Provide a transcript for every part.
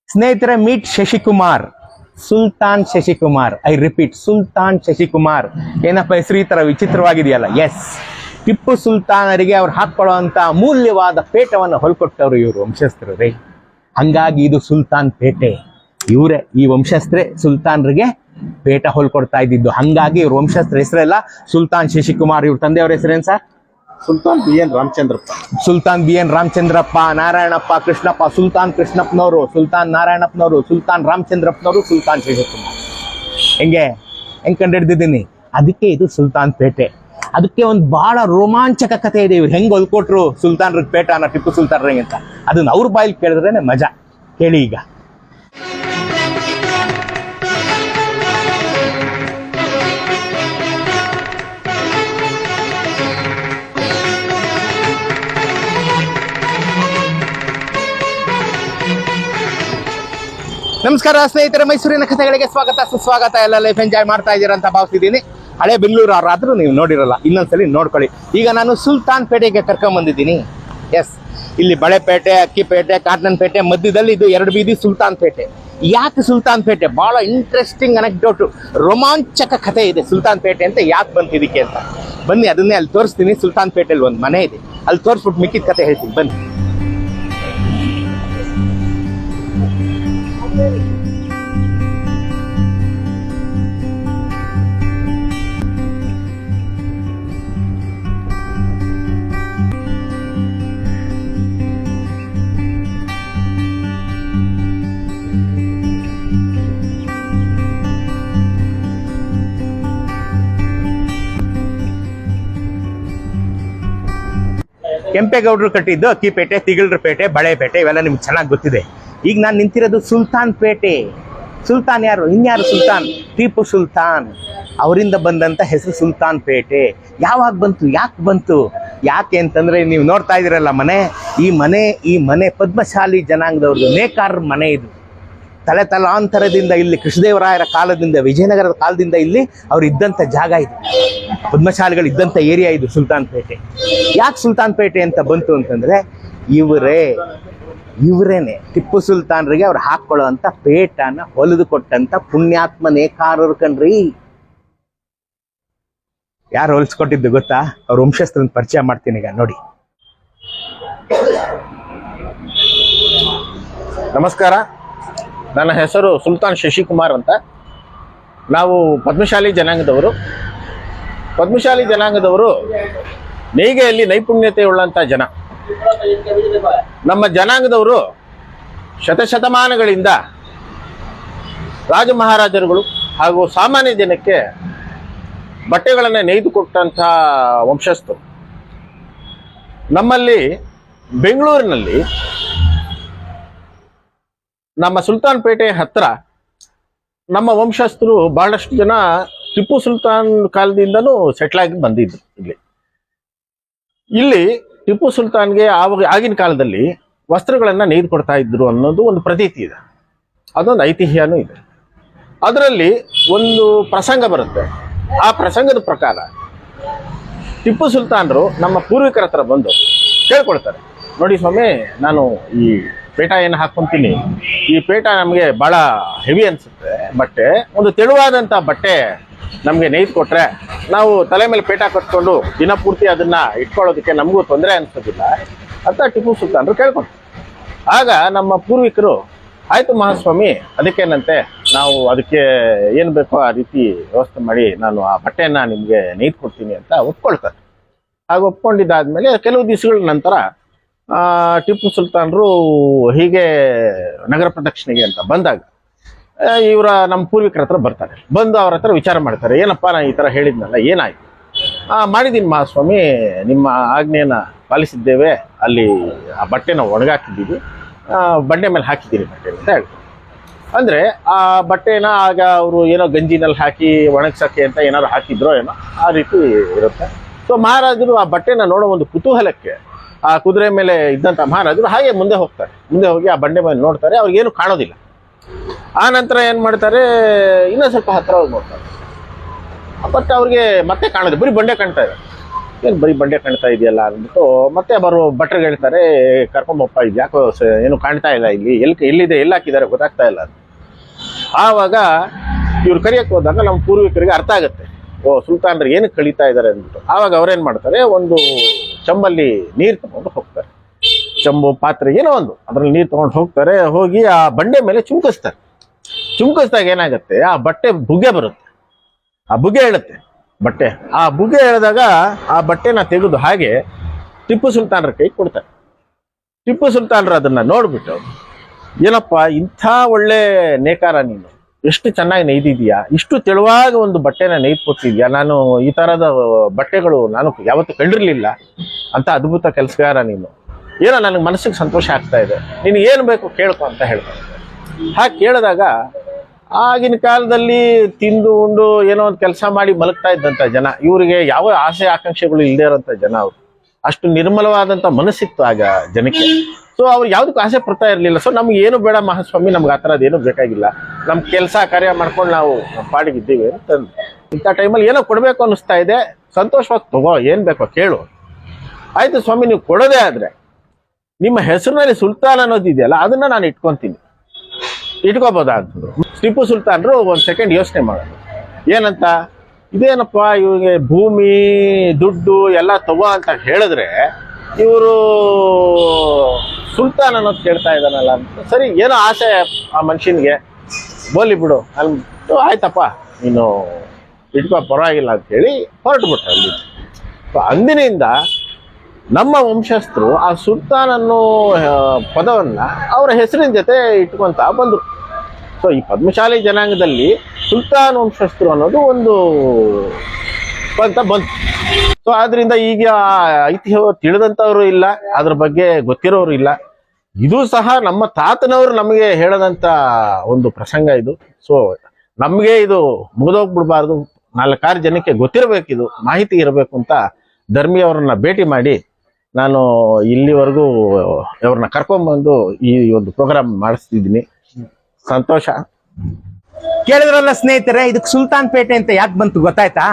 ಸ್ನೇಹಿತರೆ, meet Shashikumar, Sultan Shashikumar. I repeat, Sultan Shashikumar. ಏನಪ್ಪ ಹೆಸರು ಈ ತರ ವಿಚಿತ್ರವಾಗಿದೆಯಲ್ಲ? ಎಸ್, ಟಿಪ್ಪು ಸುಲ್ತಾನರಿಗೆ ಅವ್ರು ಹಾಕೊಳ್ಳುವಂತ ಅಮೂಲ್ಯವಾದ ಪೇಟವನ್ನು ಹೊಲ್ಕೊಟ್ಟವ್ರು ಇವರು ವಂಶಸ್ಥರು ರೇ. ಹಂಗಾಗಿ ಇದು ಸುಲ್ತಾನ್ ಪೇಟೆ. ಇವರೇ ಈ ವಂಶಸ್ಥರೇ ಸುಲ್ತಾನ್ರಿಗೆ ಪೇಟ ಹೊಲ್ಕೊಡ್ತಾ ಇದ್ದಿದ್ದು. ಹಂಗಾಗಿ ಇವ್ರ ವಂಶಸ್ಥರ ಹೆಸರೆಲ್ಲ ಸುಲ್ತಾನ್ ಶಶಿಕುಮಾರ್. ಇವ್ರ ತಂದೆಯವ್ರ ಹೆಸರೇನು sir? Sultan B N Ramachandrappa. Sultan B N Ramachandrappa, Narayanappa, Krishnappa, Sultan ಕೃಷ್ಣಪ್ಪನವರು, ಸುಲ್ತಾನ್ ನಾರಾಯಣಪ್ಪನವರು, ಸುಲ್ತಾನ್ ರಾಮಚಂದ್ರಪ್ಪನವರು, ಸುಲ್ತಾನ್ ಶಶಿಕುಮಾರ್. ಹೆಂಗ್ ಕಂಡಿಡ್ದಿದ್ದೀನಿ? ಅದಕ್ಕೆ ಇದು ಸುಲ್ತಾನ್ ಪೇಟೆ. ಅದಕ್ಕೆ ಒಂದು ಬಹಳ ರೋಮಾಂಚಕ ಕಥೆ ಇದೆ. ಇವ್ರು ಹೆಂಗ್ ಹೊಲ್ಕೊಟ್ರು ಸುಲ್ತಾನ್ರಿಗೆ ಪೇಟನ, ಟಿಪ್ಪು ಸುಲ್ತಾನ್ರಿಗೆ ಅಂತ. ಅದನ್ನ ಅವ್ರ ಬಾಯಲ್ಲಿ ಕೇಳಿದ್ರೇನೆ ಮಜಾ. ಕೇಳಿ ಈಗ. ನಮಸ್ಕಾರ ಸ್ನೇಹಿತರೆ, ಮೈಸೂರಿನ ಕಥೆಗಳಿಗೆ ಸ್ವಾಗತ ಸುಸ್ವಾಗತ. ಎಲ್ಲ ಲೈಫ್ ಎಂಜಾಯ್ ಮಾಡ್ತಾ ಇದ್ದೀರಾ ಅಂತ ಭಾವಿಸಿದ್ದೀನಿ. ಹಳೆ ಬೆಂಗಳೂರು ಅವರಾದ್ರೂ ನೀವು ನೋಡಿರಲ್ಲ, ಇನ್ನೊಂದ್ಸಲಿ ನೋಡ್ಕೊಳ್ಳಿ. ಈಗ ನಾನು ಸುಲ್ತಾನ್ ಪೇಟೆಗೆ ಕರ್ಕೊಂಡ್ ಬಂದಿದ್ದೀನಿ. ಎಸ್, ಇಲ್ಲಿ ಬಳೆಪೇಟೆ, ಅಕ್ಕಿಪೇಟೆ, ಕಾಟನ್ ಪೇಟೆ ಮಧ್ಯದಲ್ಲಿ ಇದು 2 ಬೀದಿ ಸುಲ್ತಾನ್ ಪೇಟೆ. ಯಾಕೆ ಸುಲ್ತಾನ್ ಪೇಟೆ? ಬಹಳ ಇಂಟ್ರೆಸ್ಟಿಂಗ್ ಅನೆಕ್ಡೋಟು, ರೋಮಾಂಚಕ ಕಥೆ ಇದೆ ಸುಲ್ತಾನ್ ಪೇಟೆ ಅಂತ. ಯಾಕೆ ಬಂತು ಇದಕ್ಕೆ ಅಂತ ಬನ್ನಿ, ಅದನ್ನೇ ಅಲ್ಲಿ ತೋರಿಸ್ತೀನಿ. ಸುಲ್ತಾನ್ ಪೇಟೆಯಲ್ಲಿ ಒಂದು ಮನೆ ಇದೆ, ಅಲ್ಲಿ ತೋರಿಸ್ಬಿಟ್ಟು ಮಿಕ್ಕಿದ ಕಥೆ ಹೇಳ್ತೀನಿ ಬನ್ನಿ. ಕೆಂಪೇಗೌಡರು ಕಟ್ಟಿದ್ದು ಅಕ್ಕಿಪೇಟೆ, ತಿಗಳರ ಪೇಟೆ, ಬಳೆಪೇಟೆ, ಇವೆಲ್ಲ ನಿಮ್ಗೆ ಚೆನ್ನಾಗಿ ಗೊತ್ತಿದೆ. ಈಗ ನಾನು ನಿಂತಿರೋದು ಸುಲ್ತಾನ್ ಪೇಟೆ. ಸುಲ್ತಾನ್ ಯಾರು? ಇನ್ಯಾರು ಸುಲ್ತಾನ್? ಟಿಪ್ಪು ಸುಲ್ತಾನ್. ಅವರಿಂದ ಬಂದಂತ ಹೆಸರು ಸುಲ್ತಾನ್ ಪೇಟೆ. ಯಾವಾಗ ಬಂತು? ಯಾಕೆ ಬಂತು? ಯಾಕೆ ಅಂತಂದ್ರೆ, ನೀವು ನೋಡ್ತಾ ಇದ್ದೀರಲ್ಲ ಮನೆ, ಈ ಮನೆ ಪದ್ಮಶಾಲಿ ಜನಾಂಗದವ್ರದ್ದು, ನೇಕಾರರ ಮನೆ ಇದು. ತಲಾಂತರದಿಂದ ಇಲ್ಲಿ ಕೃಷ್ಣದೇವರಾಯರ ಕಾಲದಿಂದ, ವಿಜಯನಗರದ ಕಾಲದಿಂದ ಇಲ್ಲಿ ಅವ್ರು ಇದ್ದಂಥ ಜಾಗ ಇದು. ಪದ್ಮಶಾಲಿಗಳು ಇದ್ದಂಥ ಏರಿಯಾ ಇದು ಸುಲ್ತಾನ್ ಪೇಟೆ. ಯಾಕೆ ಸುಲ್ತಾನ್ ಪೇಟೆ ಅಂತ ಬಂತು ಅಂತಂದ್ರೆ, ಇವರೇನೆ ಟಿಪ್ಪು ಸುಲ್ತಾನ್ರಿಗೆ ಅವ್ರು ಹಾಕೊಳ್ಳೋ ಅಂತ ಪೇಟನ ಹೊಲಿದು ಕೊಟ್ಟಂತ ಪುಣ್ಯಾತ್ಮ ನೇಕಾರರು ಕಣ್ರಿ. ಯಾರು ಹೊಲಿಸ್ಕೊಟ್ಟಿದ್ದು ಗೊತ್ತಾ? ಅವ್ರ ವಂಶಸ್ಥರನ್ನ ಪರಿಚಯ ಮಾಡ್ತೀನಿ ಈಗ ನೋಡಿ. ನಮಸ್ಕಾರ, ನನ್ನ ಹೆಸರು ಸುಲ್ತಾನ್ ಶಶಿಕುಮಾರ್ ಅಂತ. ನಾವು ಪದ್ಮಶಾಲಿ ಜನಾಂಗದವರು ನೇಯ್ಗೆಯಲ್ಲಿ ನೈಪುಣ್ಯತೆ ಉಳ್ಳಂಥ ಜನ. ನಮ್ಮ ಜನಾಂಗದವರು ಶತಶತಮಾನಗಳಿಂದ ರಾಜ ಮಹಾರಾಜರುಗಳು ಹಾಗೂ ಸಾಮಾನ್ಯ ಜನಕ್ಕೆ ಬಟ್ಟೆಗಳನ್ನು ನೇಯ್ದುಕೊಟ್ಟಂಥ ವಂಶಸ್ಥರು. ನಮ್ಮಲ್ಲಿ ಬೆಂಗಳೂರಿನಲ್ಲಿ ನಮ್ಮ ಸುಲ್ತಾನ್ ಪೇಟೆ ಹತ್ರ ನಮ್ಮ ವಂಶಸ್ಥರು ಬಹಳಷ್ಟು ಜನ ಟಿಪ್ಪು ಸುಲ್ತಾನ್ ಕಾಲದಿಂದನೂ ಸೆಟ್ಲ್ ಆಗಿ ಬಂದಿದ್ರು. ಇಲ್ಲಿ ಟಿಪ್ಪು ಸುಲ್ತಾನ್ಗೆ ಆಗಿನ ಕಾಲದಲ್ಲಿ ವಸ್ತ್ರಗಳನ್ನು ನೇಯ್ದು ಕೊಡ್ತಾ ಇದ್ರು ಅನ್ನೋದು ಒಂದು ಪ್ರತೀತಿ ಇದೆ, ಅದೊಂದು ಐತಿಹ್ಯನೂ ಇದೆ. ಅದರಲ್ಲಿ ಒಂದು ಪ್ರಸಂಗ ಬರುತ್ತೆ. ಆ ಪ್ರಸಂಗದ ಪ್ರಕಾರ ಟಿಪ್ಪು ಸುಲ್ತಾನರು ನಮ್ಮ ಪೂರ್ವಿಕರ ಹತ್ರ ಬಂದು ಕೇಳ್ಕೊಳ್ತಾರೆ, ನೋಡಿ ಸ್ವಾಮಿ, ನಾನು ಈ ಪೇಟ ಏನು ಹಾಕೊಂತೀನಿ, ಈ ಪೇಟ ನಮಗೆ ಭಾಳ ಹೆವಿ ಅನಿಸುತ್ತೆ, ಬಟ್ಟೆ ಒಂದು ತೆಳುವಾದಂಥ ಬಟ್ಟೆ ನಮಗೆ ನೇಯ್ದು ಕೊಟ್ರೆ ನಾವು ತಲೆ ಮೇಲೆ ಪೇಟ ಕಟ್ಕೊಂಡು ದಿನ ಪೂರ್ತಿ ಅದನ್ನ ಇಟ್ಕೊಳ್ಳೋದಕ್ಕೆ ನಮಗೂ ತೊಂದರೆ ಅನಿಸೋದಿಲ್ಲ ಅಂತ ಟಿಪ್ಪು ಸುಲ್ತಾನರು ಕೇಳ್ಕೊಂಡು. ಆಗ ನಮ್ಮ ಪೂರ್ವಿಕರು, ಆಯಿತು ಮಹಾಸ್ವಾಮಿ, ಅದಕ್ಕೇನಂತೆ, ನಾವು ಅದಕ್ಕೆ ಏನು ಬೇಕೋ ಆ ರೀತಿ ವ್ಯವಸ್ಥೆ ಮಾಡಿ ನಾನು ಆ ಬಟ್ಟೆಯನ್ನು ನಿಮಗೆ ನೇಯ್ದು ಕೊಡ್ತೀನಿ ಅಂತ ಒಪ್ಕೊಳ್ತಾರೆ. ಹಾಗೆ ಒಪ್ಕೊಂಡಿದ್ದಾದ್ಮೇಲೆ ಕೆಲವು ದಿವಸಗಳ ನಂತರ ಟಿಪ್ಪು ಸುಲ್ತಾನರು ಹೀಗೆ ನಗರ ಪ್ರದಕ್ಷಿಣೆಗೆ ಅಂತ ಬಂದಾಗ ನಮ್ಮ ಪೂರ್ವಿಕರ ಹತ್ರ ಬರ್ತಾರೆ. ಬಂದು ಅವ್ರ ಹತ್ರ ವಿಚಾರ ಮಾಡ್ತಾರೆ, ಏನಪ್ಪ ನಾನು ಈ ಥರ ಹೇಳಿದ್ನಲ್ಲ, ಏನಾಯ್ತು? ಮಾಡಿದ್ದೀನಿ ಮಹಾಸ್ವಾಮಿ, ನಿಮ್ಮ ಆಜ್ಞೆಯನ್ನು ಪಾಲಿಸಿದ್ದೇವೆ, ಅಲ್ಲಿ ಆ ಬಟ್ಟೆನ ಒಣಗಾಕಿದ್ದೀವಿ, ಬಂಡೆ ಮೇಲೆ ಹಾಕಿದ್ದೀನಿ ಬಟ್ಟೆ ಅಂತ ಹೇಳ್ತಾರೆ. ಅಂದರೆ ಆ ಬಟ್ಟೆನ ಆಗ ಅವರು ಏನೋ ಗಂಜಿನಲ್ಲಿ ಹಾಕಿ ಒಣಗ್ಸಕ್ಕೆ ಅಂತ ಏನಾದ್ರು ಹಾಕಿದ್ರೋ ಏನೋ, ಆ ರೀತಿ ಇರುತ್ತೆ. ಸೊ ಮಹಾರಾಜರು ಆ ಬಟ್ಟೆನ ನೋಡೋ ಒಂದು ಕುತೂಹಲಕ್ಕೆ ಆ ಕುದುರೆ ಮೇಲೆ ಇದ್ದಂಥ ಮಹಾರಾಜರು ಹಾಗೆ ಮುಂದೆ ಹೋಗ್ತಾರೆ. ಮುಂದೆ ಹೋಗಿ ಆ ಬಂಡೆ ಮೇಲೆ ನೋಡ್ತಾರೆ, ಅವ್ರಿಗೇನು ಕಾಣೋದಿಲ್ಲ. ಆ ನಂತರ ಏನು ಮಾಡ್ತಾರೆ, ಇನ್ನೂ ಸ್ವಲ್ಪ ಹತ್ರ ಹೋಗಿ ನೋಡ್ತಾರೆ, ಬಟ್ ಅವ್ರಿಗೆ ಮತ್ತೆ ಕಾಣೋದು, ಬರೀ ಬಂಡೆ ಕಾಣ್ತಾ ಇದೆ. ಏನು ಬರೀ ಬಂಡೆ ಕಾಣ್ತಾ ಇದೆಯಲ್ಲ ಅಂದ್ಬಿಟ್ಟು ಮತ್ತೆ ಬರೋ ಭಟ್ರಿಗೆ ಹೇಳ್ತಾರೆ, ಕರ್ಕೊಂಬಪ್ಪ, ಇದು ಯಾಕೋ ಏನು ಕಾಣ್ತಾ ಇಲ್ಲ, ಇಲ್ಲಿ ಎಲ್ಲಿದೆ, ಎಲ್ಲಿ ಹಾಕಿದ್ದಾರೆ ಗೊತ್ತಾಗ್ತಾ ಇಲ್ಲ ಅಂತ. ಆವಾಗ ಇವ್ರು ಕರಿಯಕ್ಕೆ ಹೋದಾಗ ನಮ್ಮ ಪೂರ್ವಿಕರಿಗೆ ಅರ್ಥ ಆಗುತ್ತೆ, ಓ ಸುಲ್ತಾನ್ರು ಏನಕ್ಕೆ ಕಳೀತಾ ಇದ್ದಾರೆ ಅಂದ್ಬಿಟ್ಟು. ಆವಾಗ ಅವ್ರೇನು ಮಾಡ್ತಾರೆ, ಒಂದು ಚಂಬಲ್ಲಿ ನೀರು ತಗೊಂಡು ಹೋಗ್ತಾರೆ, ಚಂಬು ಪಾತ್ರೆ ಏನೋ ಒಂದು ಅದರಲ್ಲಿ ನೀರು ತಗೊಂಡು ಹೋಗ್ತಾರೆ. ಹೋಗಿ ಆ ಬಂಡೆ ಮೇಲೆ ಚುಮ್ಕಿಸ್ತಾರೆ. ಚುಮ್ಕಿಸ್ದಾಗ ಏನಾಗುತ್ತೆ, ಆ ಬಟ್ಟೆ ಬುಗ್ಗೆ ಬರುತ್ತೆ, ಆ ಬುಗ್ಗೆ ಹೇಳುತ್ತೆ ಬಟ್ಟೆ. ಆ ಬುಗ್ಗೆ ಹೇಳಿದಾಗ ಆ ಬಟ್ಟೆನ ತೆಗೆದು ಹಾಗೆ ಟಿಪ್ಪು ಸುಲ್ತಾನ್ರ ಕೈ ಕೊಡ್ತಾರೆ. ಟಿಪ್ಪು ಸುಲ್ತಾನ್ರು ಅದನ್ನ ನೋಡ್ಬಿಟ್ಟು, ಏನಪ್ಪ ಇಂಥ ಒಳ್ಳೆ ನೇಕಾರ ನೀನು, ಎಷ್ಟು ಚೆನ್ನಾಗಿ ನೇಯ್ದಿದ್ಯಾ, ಇಷ್ಟು ತೆಳುವಾಗಿ ಒಂದು ಬಟ್ಟೆನ ನೇಯ್ದು ಕೊಟ್ಟಿದ್ಯಾ, ನಾನು ಈ ತರದ ಬಟ್ಟೆಗಳು ನಾನು ಯಾವತ್ತೂ ಕಂಡಿರ್ಲಿಲ್ಲ, ಅಂತ ಅದ್ಭುತ ಕೆಲಸಗಾರ ನೀನು, ಏನೋ ನನಗೆ ಮನಸ್ಸಿಗೆ ಸಂತೋಷ ಆಗ್ತಾ ಇದೆ, ನೀನು ಏನು ಬೇಕು ಕೇಳ್ಕೊ ಅಂತ ಹೇಳ್ತಾರೆ. ಹಾಗೆ ಕೇಳಿದಾಗ ಆಗಿನ ಕಾಲದಲ್ಲಿ ತಿಂದು ಉಂಡು ಏನೋ ಒಂದು ಕೆಲಸ ಮಾಡಿ ಮಲಗ್ತಾ ಇದ್ದಂಥ ಜನ, ಇವರಿಗೆ ಯಾವ ಆಸೆ ಆಕಾಂಕ್ಷೆಗಳು ಇಲ್ಲದೆ ಇರೋಂಥ ಜನ ಅವರು. ಅಷ್ಟು ನಿರ್ಮಲವಾದಂಥ ಮನಸ್ಸಿತ್ತು ಆಗ ಜನಕ್ಕೆ. ಸೊ ಅವ್ರು ಯಾವುದಕ್ಕೂ ಆಸೆ ಪಡ್ತಾ ಇರಲಿಲ್ಲ. ಸೊ ನಮ್ಗೆ ಏನು ಬೇಡ ಮಹಾಸ್ವಾಮಿ, ನಮ್ಗೆ ಆ ಥರದ್ದು ಏನೂ ಬೇಕಾಗಿಲ್ಲ, ನಮ್ಮ ಕೆಲಸ ಕಾರ್ಯ ಮಾಡ್ಕೊಂಡು ನಾವು ಪಾಡಿಗಿದ್ದೀವಿ ಅಂತಂದು. ಇಂಥ ಟೈಮಲ್ಲಿ ಏನೋ ಕೊಡಬೇಕು ಅನ್ನಿಸ್ತಾ ಇದೆ, ಸಂತೋಷವಾಗಿ ತಗೋ, ಏನು ಬೇಕೋ ಕೇಳು. ಆಯಿತು ಸ್ವಾಮಿ, ನೀವು ಕೊಡೋದೇ ಆದರೆ ನಿಮ್ಮ ಹೆಸರಿನಲ್ಲಿ ಸುಲ್ತಾನ್ ಅನ್ನೋದಿದೆಯಲ್ಲ ಅದನ್ನು ನಾನು ಇಟ್ಕೊತೀನಿ, ಇಟ್ಕೋಬೋದಾ ಅಂತಂದ್ರು. ಟಿಪ್ಪು ಸುಲ್ತಾನ್ರು ಒಂದು ಸೆಕೆಂಡ್ ಯೋಚನೆ ಮಾಡೋದು, ಏನಂತ, ಇದೇನಪ್ಪ ಇವ್ರಿಗೆ ಭೂಮಿ ದುಡ್ಡು ಎಲ್ಲ ತಗೋ ಅಂತ ಹೇಳಿದ್ರೆ ಇವರು ಸುಲ್ತಾನ್ ಅನ್ನೋದು ಕೇಳ್ತಾ ಇದ್ದಾನಲ್ಲ ಅಂತ. ಸರಿ, ಏನೋ ಆಸೆ ಆ ಮನುಷ್ಯನಿಗೆ, ಬೋಲಿ ಬಿಡು ಅಂದ್ಬಿಟ್ಟು, ಆಯ್ತಪ್ಪ ನೀನು ಇಟ್ಕೋ ಪರವಾಗಿಲ್ಲ ಅಂತೇಳಿ ಹೊರಟುಬಿಟ್ರು ಅಲ್ಲಿ. ಅಂದಿನಿಂದ ನಮ್ಮ ವಂಶಸ್ಥರು ಆ ಸುಲ್ತಾನ್ ಅನ್ನೋ ಪದವನ್ನ ಅವರ ಹೆಸರಿನ ಜೊತೆ ಇಟ್ಕೊಂತ ಬಂದರು. ಸೊ ಈ ಪದ್ಮಶಾಲಿ ಜನಾಂಗದಲ್ಲಿ ಸುಲ್ತಾನ್ ವಂಶಸ್ಥರು ಅನ್ನೋದು ಒಂದು ಅಂತ ಬಂತು. ಸೊ ಆದ್ರಿಂದ ಈಗ ಐತಿಹ್ಯ ತಿಳಿದಂಥವ್ರು ಇಲ್ಲ, ಅದ್ರ ಬಗ್ಗೆ ಗೊತ್ತಿರೋರು ಇಲ್ಲ. ಇದು ಸಹ ನಮ್ಮ ತಾತನವರು ನಮಗೆ ಹೇಳದಂತ ಒಂದು ಪ್ರಸಂಗ ಇದು. ಸೊ ನಮಗೆ ಇದು ಮುಗಿದೋಗ್ಬಿಡ್ಬಾರ್ದು, 4-6 ಜನಕ್ಕೆ ಗೊತ್ತಿರಬೇಕಿದು, ಮಾಹಿತಿ ಇರಬೇಕು ಅಂತ ಧರ್ಮಿ ಅವರನ್ನ ಭೇಟಿ ಮಾಡಿ ನಾನು ಇಲ್ಲಿವರೆಗೂ ಅವ್ರನ್ನ ಕರ್ಕೊಂಡ್ಬಂದು ಈ ಒಂದು ಪ್ರೋಗ್ರಾಮ್ ಮಾಡಿಸ್ತಿದ್ದೀನಿ. ಸಂತೋಷ. ಕೇಳಿದ್ರಲ್ಲ ಸ್ನೇಹಿತರೆ, ಇದಕ್ಕೆ ಸುಲ್ತಾನ್ ಪೇಟೆ ಅಂತ ಯಾಕೆ ಬಂತು ಗೊತ್ತಾಯ್ತಾ?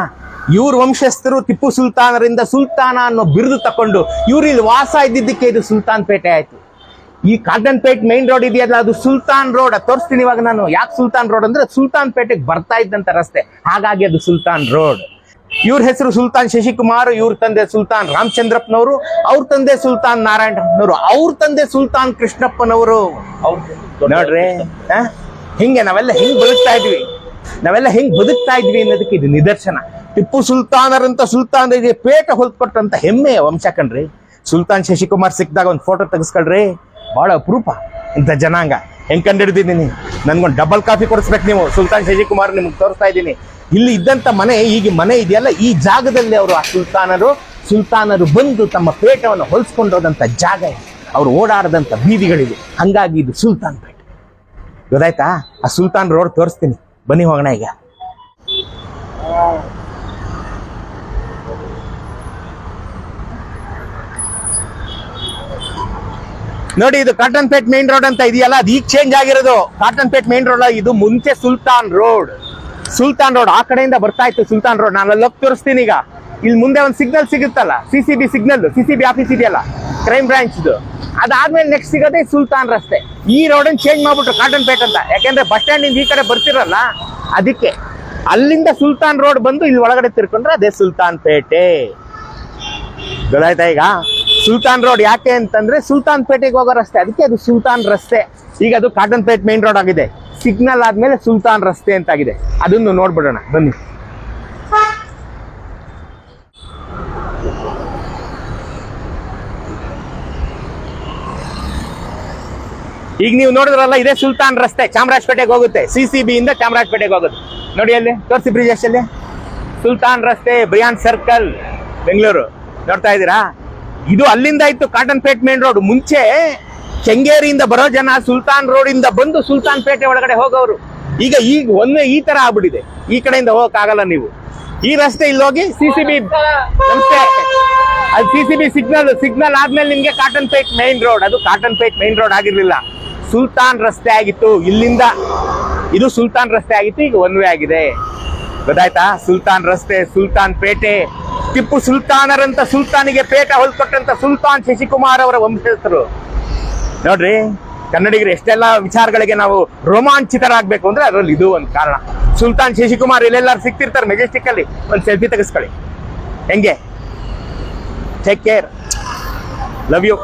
ಇವ್ರ ವಂಶಸ್ಥರು ಟಿಪ್ಪು ಸುಲ್ತಾನರಿಂದ ಸುಲ್ತಾನ ಅನ್ನೋ ಬಿರುದು ತಕೊಂಡು ಇವ್ರು ಇಲ್ಲಿ ವಾಸ ಇದ್ದಿದ್ದಕ್ಕೆ ಇದು ಸುಲ್ತಾನ್ ಪೇಟೆ ಆಯ್ತು. ಈ ಕಾಟನ್ ಪೇಟ್ ಮೈನ್ ರೋಡ್ ಇದೆಯಲ್ಲ, ಅದು ಸುಲ್ತಾನ್ ರೋಡ್. ತೋರಿಸ್ತೀನಿ ಇವಾಗ ನಾನು. ಯಾಕೆ ಸುಲ್ತಾನ್ ರೋಡ್ ಅಂದ್ರೆ ಸುಲ್ತಾನ್ ಪೇಟೆಗೆ ಬರ್ತಾ ಇದ್ದಂತ ರಸ್ತೆ, ಹಾಗಾಗಿ ಅದು ಸುಲ್ತಾನ್ ರೋಡ್. ಇವ್ರ ಹೆಸರು ಸುಲ್ತಾನ್ ಶಶಿಕುಮಾರ್, ಇವ್ರ ತಂದೆ ಸುಲ್ತಾನ್ ರಾಮಚಂದ್ರಪ್ಪನವರು, ಅವ್ರ ತಂದೆ ಸುಲ್ತಾನ್ ನಾರಾಯಣಪ್ಪನವರು, ಅವ್ರ ತಂದೆ ಸುಲ್ತಾನ್ ಕೃಷ್ಣಪ್ಪನವರು. ನೋಡ್ರಿ, ಹಿಂಗೆ ನಾವೆಲ್ಲ ಹಿಂಗ್ ಬದುಕ್ತಾ ಇದ್ವಿ, ಅನ್ನೋದಕ್ಕೆ ಇದು ನಿದರ್ಶನ. ಟಿಪ್ಪು ಸುಲ್ತಾನರಂತ ಸುಲ್ತಾನರಿಗೆ ಪೇಟ ಹೊಲ್ಕೊಟ್ಟಂತ ಹೆಮ್ಮೆಯ ವಂಶ ಕಣ್ರಿ. ಸುಲ್ತಾನ್ ಶಶಿಕುಮಾರ್ ಸಿಕ್ಕಿದಾಗ ಒಂದು ಫೋಟೋ ತೆಗೆಸ್ಕೊಳ್ರಿ, ಬಹಳ ಅಪರೂಪ ಇಂಥ ಜನಾಂಗ. ಹೆಂಗ್ ಕಂಡಿಡ್ದಿದ್ದೀನಿ, ನನ್ಗೊಂದು ಡಬಲ್ ಕಾಫಿ ಕೊಡಿಸ್ಬೇಕು ನೀವು. ಸುಲ್ತಾನ್ ಶಶಿಕುಮಾರ್ ನಿಮ್ಗೆ ತೋರಿಸ್ತಾ ಇದ್ದೀನಿ. ಇಲ್ಲಿ ಇದ್ದಂತ ಮನೆ, ಈಗ ಮನೆ ಇದೆಯಲ್ಲ, ಈ ಜಾಗದಲ್ಲಿ ಅವರು ಆ ಸುಲ್ತಾನರು ಬಂದು ತಮ್ಮ ಪೇಟವನ್ನು ಹೊಲ್ಸ್ಕೊಂಡೋದಂತ ಜಾಗ ಇದೆ, ಅವ್ರು ಓಡಾಡದಂತ ಬೀದಿಗಳಿದೆ. ಹಂಗಾಗಿ ಇದು ಸುಲ್ತಾನ್ ಪೇಟೆ. ಗೊತ್ತಾಯ್ತಾ? ಆ ಸುಲ್ತಾನ್ ರೋಡ್ ತೋರಿಸ್ತೀನಿ, ಬನ್ನಿ ಹೋಗೋಣ ಈಗ. ನೋಡಿ, ಇದು ಕಾಟನ್ ಪೇಟ್ ಮೇನ್ ರೋಡ್ ಅಂತ ಇದೆಯಲ್ಲ, ಅದು ಈಗ ಚೇಂಜ್ ಆಗಿರೋದು. ಕಾಟನ್ ಪೇಟ್ ಮೇನ್ ರೋಡ್ ಇದು ಮುಂಚೆ ಸುಲ್ತಾನ್ ರೋಡ್. ಆ ಕಡೆಯಿಂದ ಬರ್ತಾ ಇತ್ತು ಸುಲ್ತಾನ್ ರೋಡ್. ನಾನು ಅಲ್ಲಿ ತೋರಿಸ್ತೀನಿ ಈಗ. ಇಲ್ಲಿ ಮುಂದೆ ಒಂದು ಸಿಗ್ನಲ್ ಸಿಗುತ್ತಲ್ಲ, CCB ಸಿಗ್ನಲ್, CCB ಆಫೀಸ್ ಇದೆಯಲ್ಲ, ಕ್ರೈಮ್ ಬ್ರಾಂಚ್. ಅದಾದ್ಮೇಲೆ ನೆಕ್ಸ್ಟ್ ಸಿಗೋದೇ ಸುಲ್ತಾನ್ ರಸ್ತೆ. ಈ ರೋಡ್ ಚೇಂಜ್ ಮಾಡ್ಬಿಟ್ರು ಕಾಟನ್ ಪೇಟ್ ಅಂತ, ಯಾಕೆಂದ್ರೆ ಬಸ್ ಸ್ಟ್ಯಾಂಡ್ ಇಂದ ಈ ಕಡೆ ಬರ್ತಿರಲ್ಲ, ಅದಕ್ಕೆ. ಅಲ್ಲಿಂದ ಸುಲ್ತಾನ್ ರೋಡ್ ಬಂದು ಇಲ್ಲಿ ಒಳಗಡೆ ತಿರ್ಕೊಂಡ್ರೆ ಅದೇ ಸುಲ್ತಾನ್ ಪೇಟೆ. ಗೊತ್ತಾಯ್ತಾ? ಈಗ ಸುಲ್ತಾನ್ ರೋಡ್ ಯಾಕೆ ಅಂತಂದ್ರೆ ಸುಲ್ತಾನ್ ಪೇಟೆಗೆ ಹೋಗೋ ರಸ್ತೆ, ಅದಕ್ಕೆ ಅದು ಸುಲ್ತಾನ್ ರಸ್ತೆ. ಈಗ ಅದು ಕಾಟನ್ ಪೇಟ್ ಮೇನ್ ರೋಡ್ ಆಗಿದೆ. ಸಿಗ್ನಲ್ ಆದ್ಮೇಲೆ ಸುಲ್ತಾನ್ ರಸ್ತೆ ಅಂತಾಗಿದೆ. ಅದನ್ನು ನೋಡ್ಬಿಡೋಣ ಬನ್ನಿ. ಈಗ ನೀವು ನೋಡಿದ್ರಲ್ಲ, ಇದೇ ಸುಲ್ತಾನ್ ರಸ್ತೆ, ಚಾಮರಾಜಪೇಟೆಗೆ ಹೋಗುತ್ತೆ. CCB ಇಂದ ಚಾಮರಾಜಪೇಟೆಗೆ ಹೋಗುತ್ತೆ. ನೋಡಿ ಅಲ್ಲಿ ತೋರಿಸಿ ಬ್ರಿಜೇಶ್, ಅಲ್ಲಿ ಸುಲ್ತಾನ್ ರಸ್ತೆ, ಬ್ರಿಯಾನ್ ಸರ್ಕಲ್, ಬೆಂಗಳೂರು. ನೋಡ್ತಾ ಇದ್ದೀರಾ? ಇದು ಅಲ್ಲಿಂದ ಇತ್ತು ಕಾಟನ್ ಪೇಟ್ ಮೇನ್ ರೋಡ್. ಮುಂಚೆ ಕೆಂಗೇರಿಯಿಂದ ಬರೋ ಜನ ಸುಲ್ತಾನ್ ರೋಡ್ ಇಂದ ಬಂದು ಸುಲ್ತಾನ್ ಪೇಟೆ ಒಳಗಡೆ ಹೋಗೋರು. ಈಗ ಒಮ್ಮೆ ಈ ತರ ಆಗ್ಬಿಟ್ಟಿದೆ, ಈ ಕಡೆಯಿಂದ ಹೋಗಕ್ ಆಗಲ್ಲ ನೀವು. ಈ ರಸ್ತೆ ಇಲ್ಲಿ ಹೋಗಿ CCB ನಮಸ್ತೆ, ಅದು CCB ಸಿಗ್ನಲ್ ಆದ್ಮೇಲೆ ನಿಮ್ಗೆ ಕಾಟನ್ ಪೇಟ್ ಮೇನ್ ರೋಡ್. ಅದು ಕಾಟನ್ ಪೇಟ್ ಮೇನ್ ರೋಡ್ ಆಗಿರ್ಲಿಲ್ಲ, ಸುಲ್ತಾನ್ ರಸ್ತೆ ಆಗಿತ್ತು. ಇಲ್ಲಿಂದ ಇದು ಸುಲ್ತಾನ್ ರಸ್ತೆ ಆಗಿತ್ತು, ಈಗ ಒನ್ ವೇ ಆಗಿದೆ. ಗೊತ್ತಾಯ್ತಾ? ಸುಲ್ತಾನ್ ರಸ್ತೆ, ಸುಲ್ತಾನ್ ಪೇಟೆ. ಟಿಪ್ಪು ಸುಲ್ತಾನರಂತ ಸುಲ್ತಾನಿಗೆ ಪೇಟ ಹೊಲ್ಕೊಟ್ಟಂತ ಸುಲ್ತಾನ್ ಶಶಿಕುಮಾರ್ ಅವರ ವಂಶಸ್ಥರು. ನೋಡ್ರಿ, ಕನ್ನಡಿಗರು ಎಷ್ಟೆಲ್ಲ ವಿಚಾರಗಳಿಗೆ ನಾವು ರೋಮಾಂಚಿತರಾಗಬೇಕು ಅಂದ್ರೆ ಅದರಲ್ಲಿ ಇದು ಒಂದು ಕಾರಣ. ಸುಲ್ತಾನ್ ಶಶಿಕುಮಾರ್ ಇಲ್ಲೆಲ್ಲಾರು ಸಿಕ್ತಿರ್ತಾರೆ ಮೆಜೆಸ್ಟಿಕ್ ಅಲ್ಲಿ, ಒಂದು ಸೆಲ್ಫಿ ತೆಗೆಸ್ಕೊಳ್ಳಿ. ಹೆಂಗೆ? Take care, love you.